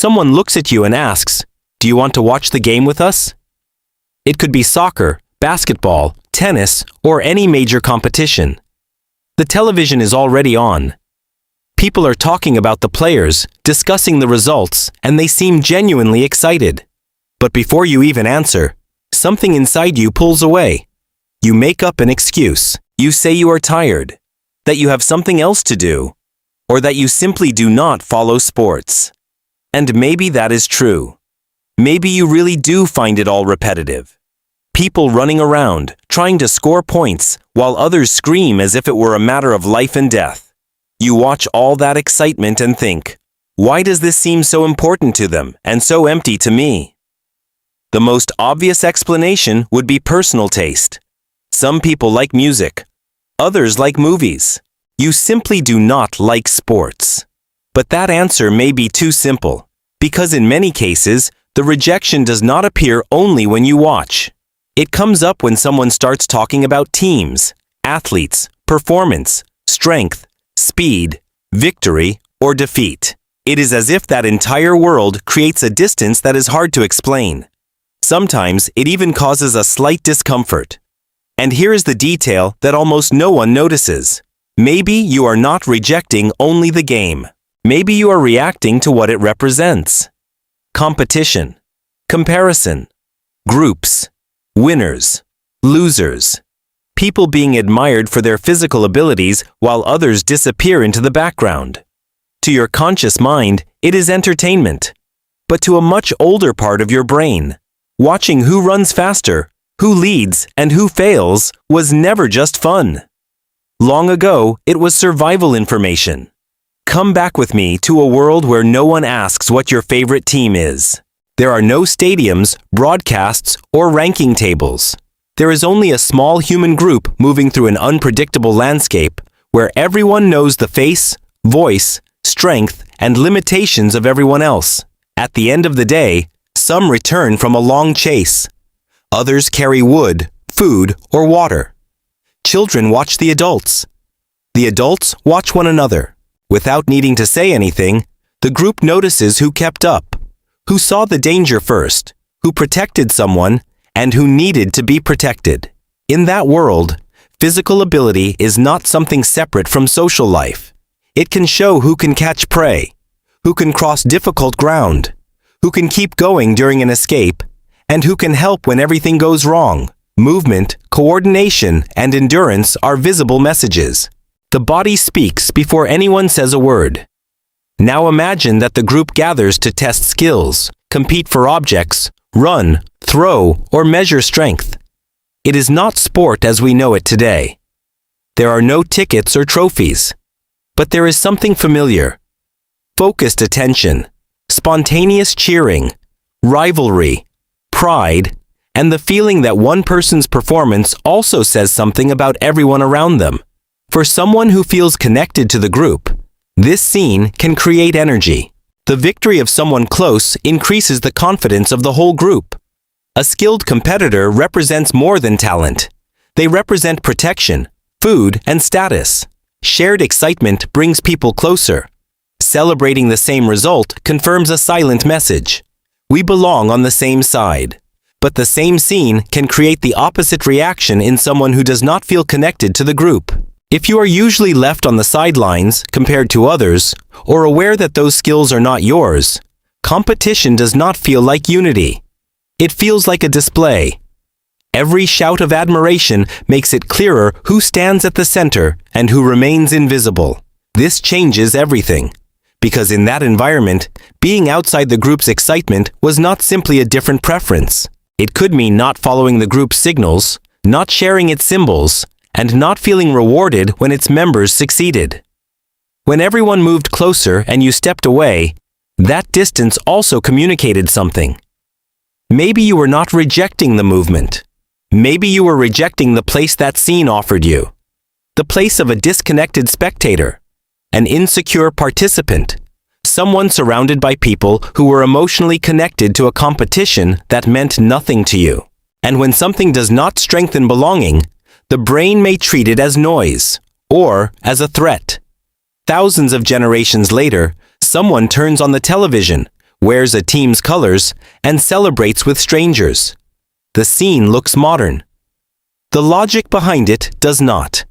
someone looks at you and asks, "Do you want to watch the game with us?" It could be soccer, basketball, tennis, or any major competition. The television is already on. People are talking about the players, discussing the results, and they seem genuinely excited. But before you even answer, something inside you pulls away. You make up an excuse. You say you are tired, that you have something else to do, or that you simply do not follow sports. And maybe that is true. Maybe you really do find it all repetitive. People running around, trying to score points, while others scream as if it were a matter of life and death. You watch all that excitement and think, why does this seem so important to them and so empty to me? The most obvious explanation would be personal taste. Some people like music. Others like movies. You simply do not like sports. But that answer may be too simple, because in many cases, the rejection does not appear only when you watch. It comes up when someone starts talking about teams, athletes, performance, strength, speed, victory, or defeat. It is as if that entire world creates a distance that is hard to explain. Sometimes it even causes a slight discomfort. And here is the detail that almost no one notices. Maybe you are not rejecting only the game. Maybe you are reacting to what it represents. Competition, comparison, groups, winners, losers, people being admired for their physical abilities while others disappear into the background. To your conscious mind, it is entertainment. But to a much older part of your brain, watching who runs faster, who leads, and who fails was never just fun. Long ago, it was survival information. Come back with me to a world where no one asks what your favorite team is. There are no stadiums, broadcasts, or ranking tables. There is only a small human group moving through an unpredictable landscape where everyone knows the face, voice, strength, and limitations of everyone else. At the end of the day, some return from a long chase. Others carry wood, food, or water. Children watch the adults. The adults watch one another. Without needing to say anything, the group notices who kept up, who saw the danger first, who protected someone, and who needed to be protected. In that world, physical ability is not something separate from social life. It can show who can catch prey, who can cross difficult ground, who can keep going during an escape, and who can help when everything goes wrong. Movement, coordination, and endurance are visible messages. The body speaks before anyone says a word. Now imagine that the group gathers to test skills, compete for objects, run, throw, or measure strength. It is not sport as we know it today. There are no tickets or trophies. But there is something familiar. Focused attention, spontaneous cheering, rivalry, pride, and the feeling that one person's performance also says something about everyone around them. For someone who feels connected to the group, this scene can create energy. The victory of someone close increases the confidence of the whole group. A skilled competitor represents more than talent. They represent protection, food, and status. Shared excitement brings people closer. Celebrating the same result confirms a silent message. We belong on the same side. But the same scene can create the opposite reaction in someone who does not feel connected to the group. If you are usually left on the sidelines compared to others, or aware that those skills are not yours, competition does not feel like unity. It feels like a display. Every shout of admiration makes it clearer who stands at the center and who remains invisible. This changes everything. Because in that environment, being outside the group's excitement was not simply a different preference. It could mean not following the group's signals, not sharing its symbols, and not feeling rewarded when its members succeeded. When everyone moved closer and you stepped away, that distance also communicated something. Maybe you were not rejecting the movement. Maybe you were rejecting the place that scene offered you. The place of a disconnected spectator, an insecure participant, someone surrounded by people who were emotionally connected to a competition that meant nothing to you. And when something does not strengthen belonging, the brain may treat it as noise or as a threat. Thousands of generations later, someone turns on the television, wears a team's colors, and celebrates with strangers. The scene looks modern. The logic behind it does not.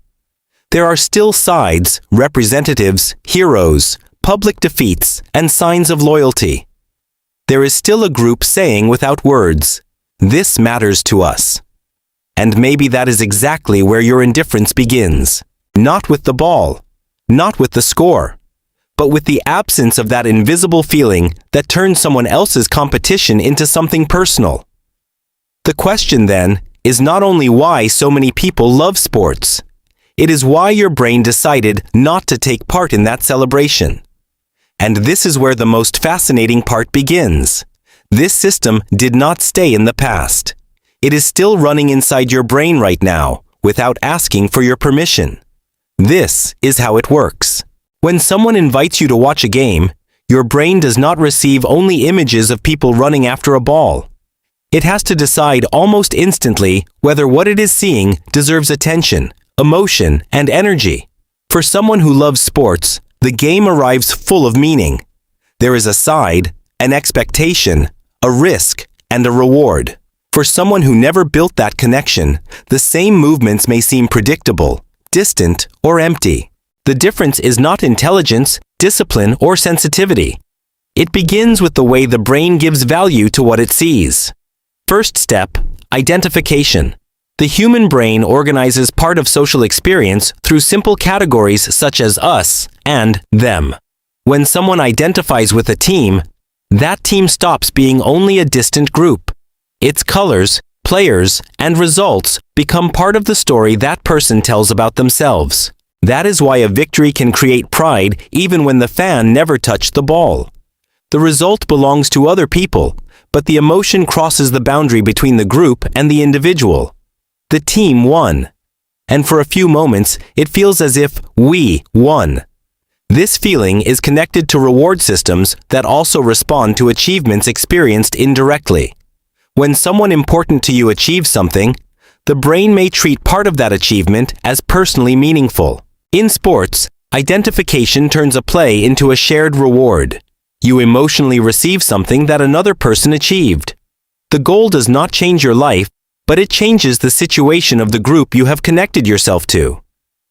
There are still sides, representatives, heroes, public defeats, and signs of loyalty. There is still a group saying without words, "This matters to us." And maybe that is exactly where your indifference begins. Not with the ball, not with the score, but with the absence of that invisible feeling that turns someone else's competition into something personal. The question then is not only why so many people love sports, it is why your brain decided not to take part in that celebration. And this is where the most fascinating part begins. This system did not stay in the past. It is still running inside your brain right now, without asking for your permission. This is how it works. When someone invites you to watch a game, your brain does not receive only images of people running after a ball. It has to decide almost instantly whether what it is seeing deserves attention, emotion, and energy. For someone who loves sports, the game arrives full of meaning. There is a side, an expectation, a risk, and a reward. For someone who never built that connection, the same movements may seem predictable, distant, or empty. The difference is not intelligence, discipline, or sensitivity. It begins with the way the brain gives value to what it sees. First step, identification. The human brain organizes part of social experience through simple categories such as us and them. When someone identifies with a team, that team stops being only a distant group. Its colors, players, and results become part of the story that person tells about themselves. That is why a victory can create pride even when the fan never touched the ball. The result belongs to other people, but the emotion crosses the boundary between the group and the individual. The team won. And for a few moments, it feels as if we won. This feeling is connected to reward systems that also respond to achievements experienced indirectly. When someone important to you achieves something, the brain may treat part of that achievement as personally meaningful. In sports, identification turns a play into a shared reward. You emotionally receive something that another person achieved. The goal does not change your life, but it changes the situation of the group you have connected yourself to.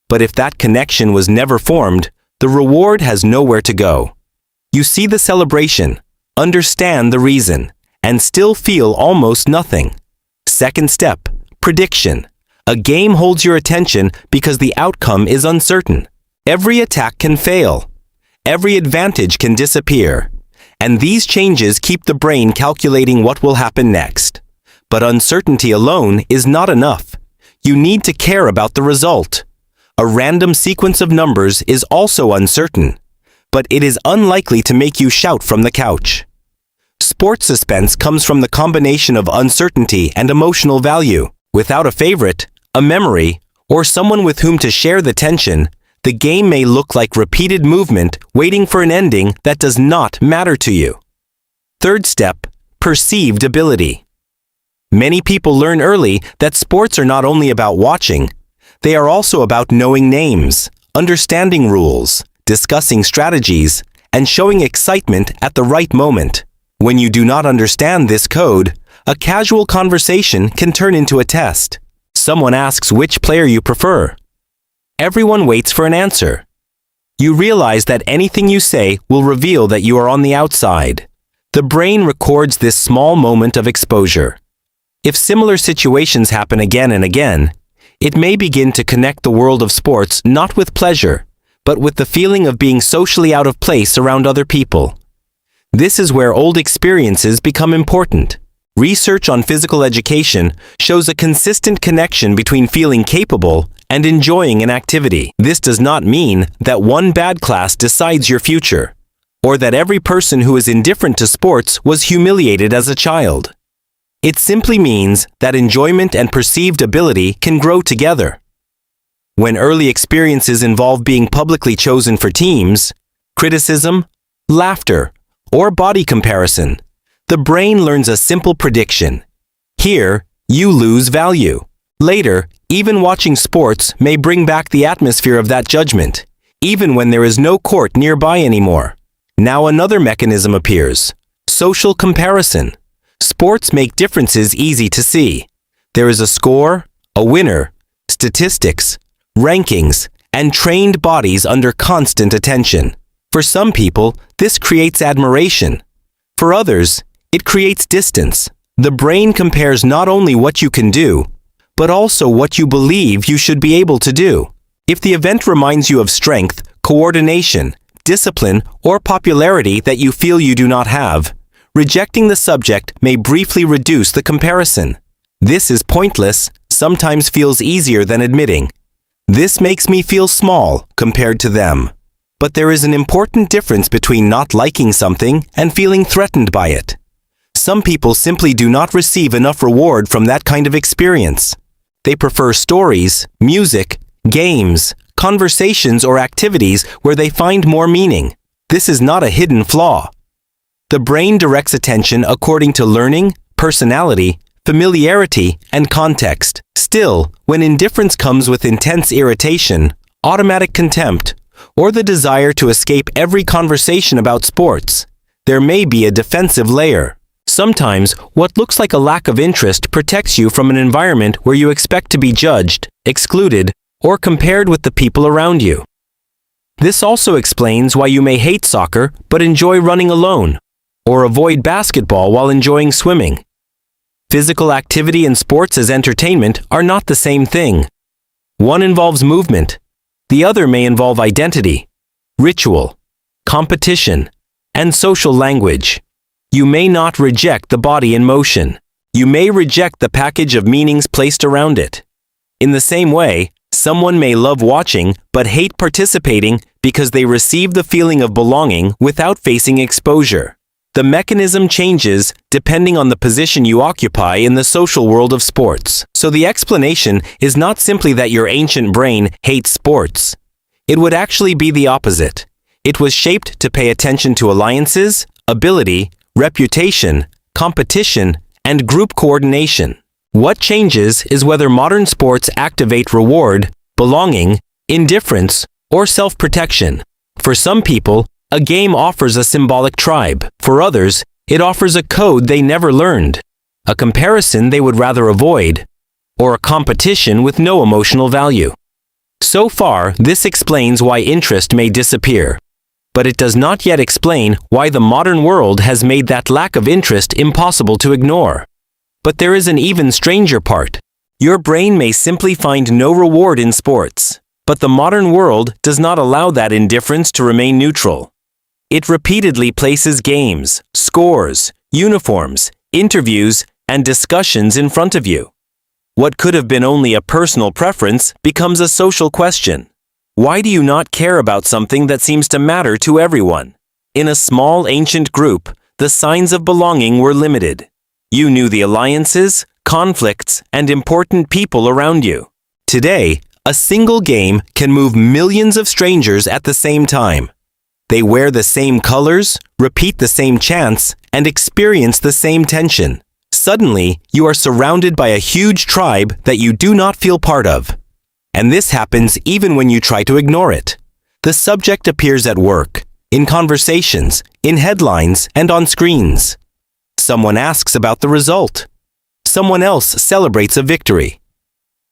But if that connection was never formed, the reward has nowhere to go. You see the celebration, understand the reason, and still feel almost nothing. Second step, prediction. A game holds your attention because the outcome is uncertain. Every attack can fail. Every advantage can disappear. And these changes keep the brain calculating what will happen next. But uncertainty alone is not enough. You need to care about the result. A random sequence of numbers is also uncertain, but it is unlikely to make you shout from the couch. Sports suspense comes from the combination of uncertainty and emotional value. Without a favorite, a memory, or someone with whom to share the tension, the game may look like repeated movement waiting for an ending that does not matter to you. Third step, perceived ability. Many people learn early that sports are not only about watching, they are also about knowing names, understanding rules, discussing strategies, and showing excitement at the right moment. When you do not understand this code, a casual conversation can turn into a test. Someone asks which player you prefer. Everyone waits for an answer. You realize that anything you say will reveal that you are on the outside. The brain records this small moment of exposure. If similar situations happen again and again, it may begin to connect the world of sports not with pleasure, but with the feeling of being socially out of place around other people. This is where old experiences become important. Research on physical education shows a consistent connection between feeling capable and enjoying an activity. This does not mean that one bad class decides your future, or that every person who is indifferent to sports was humiliated as a child. It simply means that enjoyment and perceived ability can grow together. When early experiences involve being publicly chosen for teams, criticism, laughter, or body comparison, the brain learns a simple prediction. Here, you lose value. Later, even watching sports may bring back the atmosphere of that judgment, even when there is no court nearby anymore. Now another mechanism appears. Social comparison. Sports make differences easy to see. There is a score, a winner, statistics, rankings, and trained bodies under constant attention. For some people, this creates admiration. For others, it creates distance. The brain compares not only what you can do, but also what you believe you should be able to do. If the event reminds you of strength, coordination, discipline, or popularity that you feel you do not have, rejecting the subject may briefly reduce the comparison. This is pointless, sometimes feels easier than admitting. This makes me feel small compared to them. But there is an important difference between not liking something and feeling threatened by it. Some people simply do not receive enough reward from that kind of experience. They prefer stories, music, games, conversations, or activities where they find more meaning. This is not a hidden flaw. The brain directs attention according to learning, personality, familiarity, and context. Still, when indifference comes with intense irritation, automatic contempt, or the desire to escape every conversation about sports, there may be a defensive layer. Sometimes, what looks like a lack of interest protects you from an environment where you expect to be judged, excluded, or compared with the people around you. This also explains why you may hate soccer but enjoy running alone, or avoid basketball while enjoying swimming. Physical activity and sports as entertainment are not the same thing. One involves movement. The other may involve identity, ritual, competition, and social language. You may not reject the body in motion. You may reject the package of meanings placed around it. In the same way, someone may love watching but hate participating because they receive the feeling of belonging without facing exposure. The mechanism changes depending on the position you occupy in the social world of sports. So the explanation is not simply that your ancient brain hates sports. It would actually be the opposite. It was shaped to pay attention to alliances, ability, reputation, competition, and group coordination. What changes is whether modern sports activate reward, belonging, indifference, or self-protection. For some people, a game offers a symbolic tribe. For others, it offers a code they never learned, a comparison they would rather avoid, or a competition with no emotional value. So far, this explains why interest may disappear. But it does not yet explain why the modern world has made that lack of interest impossible to ignore. But there is an even stranger part. Your brain may simply find no reward in sports, but the modern world does not allow that indifference to remain neutral. It repeatedly places games, scores, uniforms, interviews, and discussions in front of you. What could have been only a personal preference becomes a social question. Why do you not care about something that seems to matter to everyone? In a small ancient group, the signs of belonging were limited. You knew the alliances, conflicts, and important people around you. Today, a single game can move millions of strangers at the same time. They wear the same colors, repeat the same chants, and experience the same tension. Suddenly, you are surrounded by a huge tribe that you do not feel part of. And this happens even when you try to ignore it. The subject appears at work, in conversations, in headlines, and on screens. Someone asks about the result. Someone else celebrates a victory.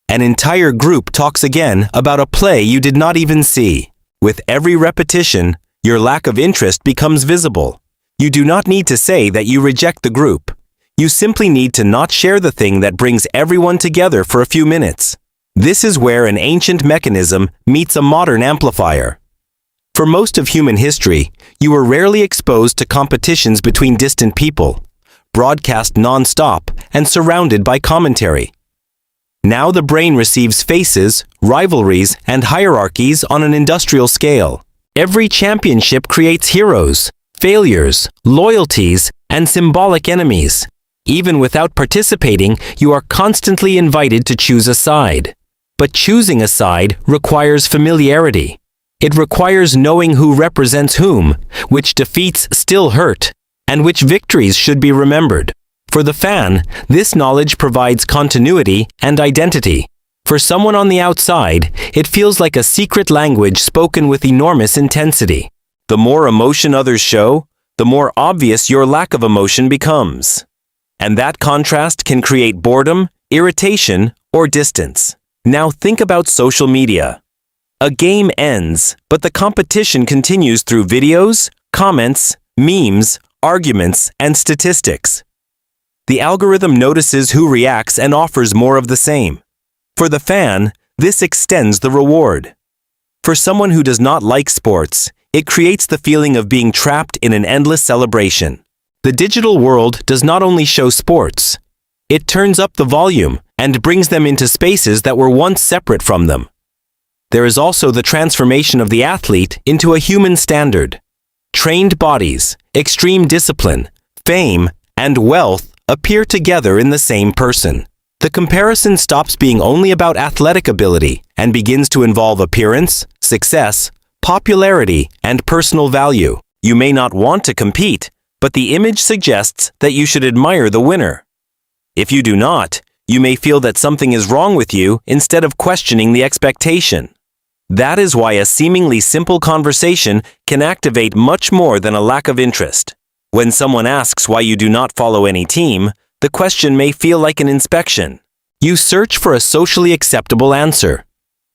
An entire group talks again about a play you did not even see. With every repetition, your lack of interest becomes visible. You do not need to say that you reject the group. You simply need to not share the thing that brings everyone together for a few minutes. This is where an ancient mechanism meets a modern amplifier. For most of human history, you were rarely exposed to competitions between distant people, broadcast non-stop and surrounded by commentary. Now the brain receives faces, rivalries, and hierarchies on an industrial scale. Every championship creates heroes, failures, loyalties, and symbolic enemies. Even without participating, you are constantly invited to choose a side. But choosing a side requires familiarity. It requires knowing who represents whom, which defeats still hurt, and which victories should be remembered. For the fan, this knowledge provides continuity and identity. For someone on the outside, it feels like a secret language spoken with enormous intensity. The more emotion others show, the more obvious your lack of emotion becomes. And that contrast can create boredom, irritation, or distance. Now think about social media. A game ends, but the competition continues through videos, comments, memes, arguments, and statistics. The algorithm notices who reacts and offers more of the same. For the fan, this extends the reward. For someone who does not like sports, it creates the feeling of being trapped in an endless celebration. The digital world does not only show sports, it turns up the volume and brings them into spaces that were once separate from them. There is also the transformation of the athlete into a human standard. Trained bodies, extreme discipline, fame, and wealth appear together in the same person. The comparison stops being only about athletic ability and begins to involve appearance, success, popularity, and personal value. You may not want to compete, but the image suggests that you should admire the winner. If you do not, you may feel that something is wrong with you instead of questioning the expectation. That is why a seemingly simple conversation can activate much more than a lack of interest. When someone asks why you do not follow any team, the question may feel like an inspection. You search for a socially acceptable answer.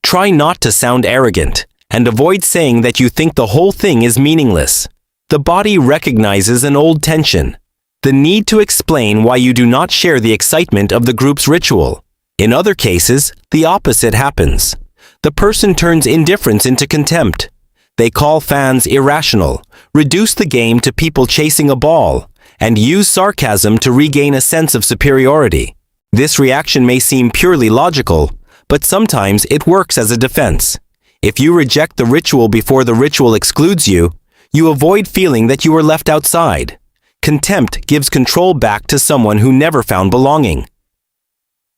Try not to sound arrogant, and avoid saying that you think the whole thing is meaningless. The body recognizes an old tension, the need to explain why you do not share the excitement of the group's ritual. In other cases, the opposite happens. The person turns indifference into contempt. They call fans irrational, reduce the game to people chasing a ball, and use sarcasm to regain a sense of superiority. This reaction may seem purely logical, but sometimes it works as a defense. If you reject the ritual before the ritual excludes you, you avoid feeling that you are left outside. Contempt gives control back to someone who never found belonging.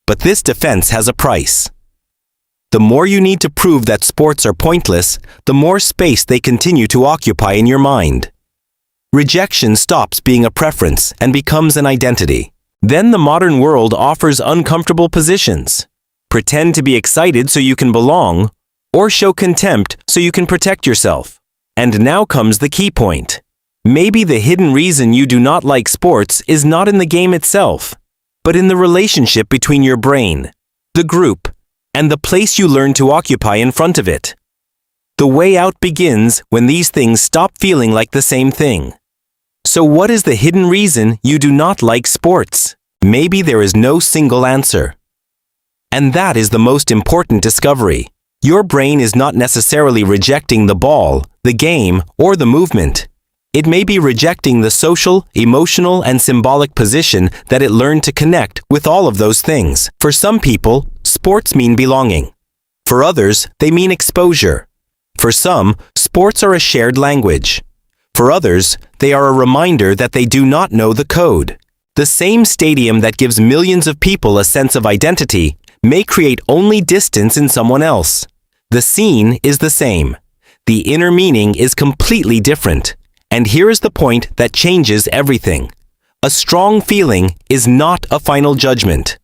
But this defense has a price. The more you need to prove that sports are pointless, the more space they continue to occupy in your mind. Rejection stops being a preference and becomes an identity. Then the modern world offers uncomfortable positions. Pretend to be excited so you can belong, or show contempt so you can protect yourself. And now comes the key point. Maybe the hidden reason you do not like sports is not in the game itself, but in the relationship between your brain, the group, and the place you learn to occupy in front of it. The way out begins when these things stop feeling like the same thing. So what is the hidden reason you do not like sports? Maybe there is no single answer. And that is the most important discovery. Your brain is not necessarily rejecting the ball, the game, or the movement. It may be rejecting the social, emotional, and symbolic position that it learned to connect with all of those things. For some people, sports mean belonging. For others, they mean exposure. For some, sports are a shared language. For others, they are a reminder that they do not know the code. The same stadium that gives millions of people a sense of identity may create only distance in someone else. The scene is the same. The inner meaning is completely different. And here is the point that changes everything. A strong feeling is not a final judgment.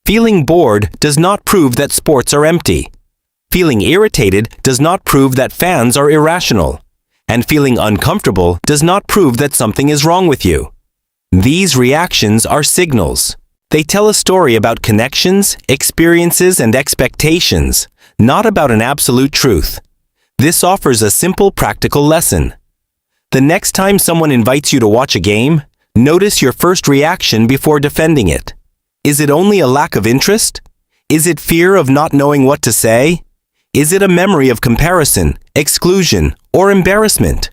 Feeling bored does not prove that sports are empty. Feeling irritated does not prove that fans are irrational. And feeling uncomfortable does not prove that something is wrong with you. These reactions are signals. They tell a story about connections, experiences, and expectations, not about an absolute truth. This offers a simple, practical lesson. The next time someone invites you to watch a game, notice your first reaction before defending it. Is it only a lack of interest? Is it fear of not knowing what to say? Is it a memory of comparison, exclusion, or embarrassment?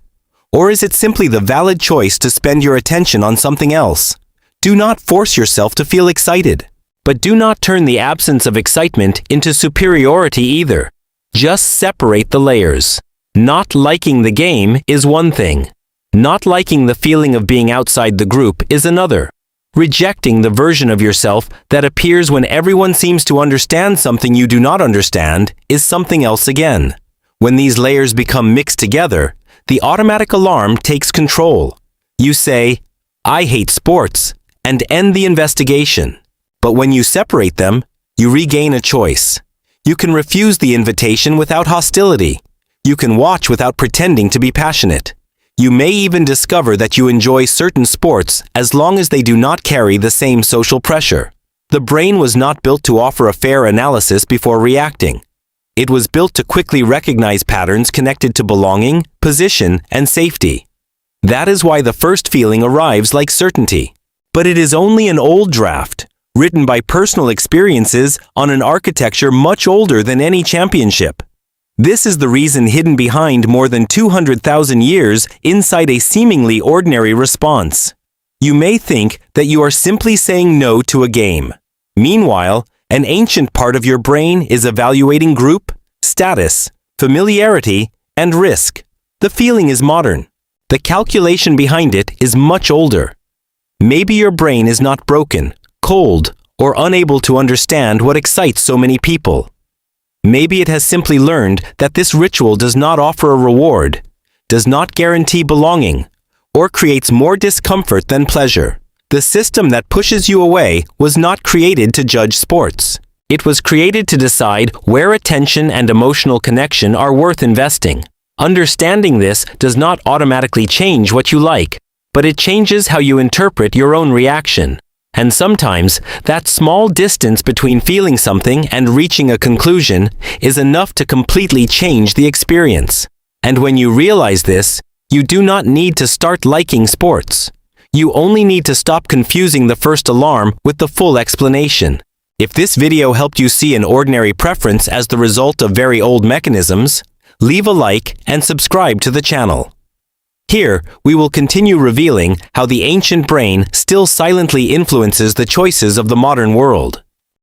Or is it simply the valid choice to spend your attention on something else? Do not force yourself to feel excited. But do not turn the absence of excitement into superiority either. Just separate the layers. Not liking the game is one thing. Not liking the feeling of being outside the group is another. Rejecting the version of yourself that appears when everyone seems to understand something you do not understand is something else again. When these layers become mixed together, the automatic alarm takes control. You say, "I hate sports," and end the investigation. But when you separate them, you regain a choice. You can refuse the invitation without hostility. You can watch without pretending to be passionate. You may even discover that you enjoy certain sports as long as they do not carry the same social pressure. The brain was not built to offer a fair analysis before reacting. It was built to quickly recognize patterns connected to belonging, position, and safety. That is why the first feeling arrives like certainty. But it is only an old draft, written by personal experiences on an architecture much older than any championship. This is the reason hidden behind more than 200,000 years inside a seemingly ordinary response. You may think that you are simply saying no to a game. Meanwhile, an ancient part of your brain is evaluating group, status, familiarity, and risk. The feeling is modern. The calculation behind it is much older. Maybe your brain is not broken, cold, or unable to understand what excites so many people. Maybe it has simply learned that this ritual does not offer a reward, does not guarantee belonging, or creates more discomfort than pleasure. The system that pushes you away was not created to judge sports. It was created to decide where attention and emotional connection are worth investing. Understanding this does not automatically change what you like, but it changes how you interpret your own reaction. And sometimes, that small distance between feeling something and reaching a conclusion is enough to completely change the experience. And when you realize this, you do not need to start liking sports. You only need to stop confusing the first alarm with the full explanation. If this video helped you see an ordinary preference as the result of very old mechanisms, leave a like and subscribe to the channel. Here, we will continue revealing how the ancient brain still silently influences the choices of the modern world.